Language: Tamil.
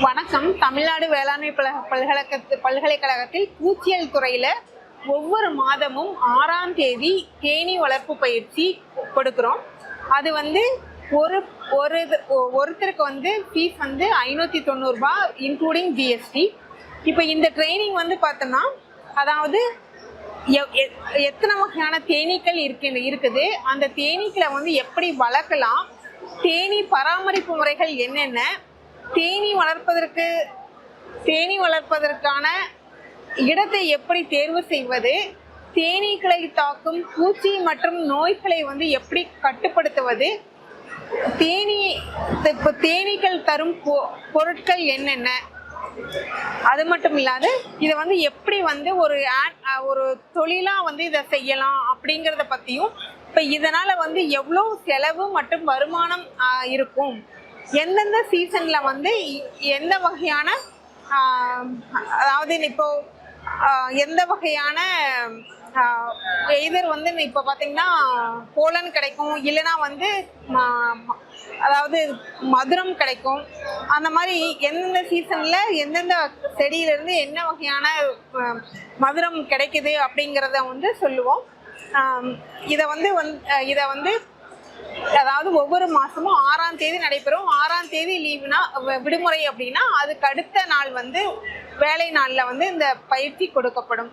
வணக்கம். தமிழ்நாடு வேளாண்மை பல்கலைக்கழகத்தில் பூச்சியல் துறையில ஒவ்வொரு மாதமும் 6ஆம் தேதி தேனீ வளர்ப்பு பயிற்சி கொடுக்கிறோம். அது ஒருத்தருக்கு ஃபீஸ் 590 ரூபாய் இன்க்ளூடிங் ஜிஎஸ்டி. இப்போ இந்த ட்ரைனிங் பார்த்தோம்னா, அதாவது எத்தனை வகையான தேனீக்கள் இருக்குது, அந்த தேனீக்களை எப்படி வளர்க்கலாம், தேனீ பராமரிப்பு முறைகள் என்னென்ன, தேனீ வளர்ப்பதற்கான இடத்தை எப்படி தேர்வு செய்வது, தேனீக்களை தாக்கும் பூச்சி மற்றும் நோய்களை எப்படி கட்டுப்படுத்துவது, தேனீக்கள் தரும் பொருட்கள் என்னென்ன, அது மட்டும் இல்லாது இதை எப்படி ஒரு தொழிலா இதை செய்யலாம் அப்படிங்கிறத பத்தியும், இப்ப இதனால எவ்வளவு செலவு மற்றும் வருமானம் இருக்கும், எந்தெந்த சீசன்ல எந்த வகையான அதாவது இப்போ எந்த வகையான எதர் இப்போ பார்த்தீங்கன்னா போலன் கிடைக்கும், இல்லைன்னா அதாவது மதுரம் கிடைக்கும். அந்த மாதிரி எந்தெந்த சீசன்ல எந்தெந்த செடியிலிருந்து என்ன வகையான மதுரம் கிடைக்குது அப்படிங்கிறத சொல்லுவோம். இதை அதாவது ஒவ்வொரு மாசமும் 6ஆம் தேதி நடைபெறும். 6ஆம் தேதி லீவுனா விடுமுறை அப்படின்னா அதுக்கு அடுத்த நாள் வேலை நாள்ல இந்த பயிற்சி கொடுக்கப்படும்.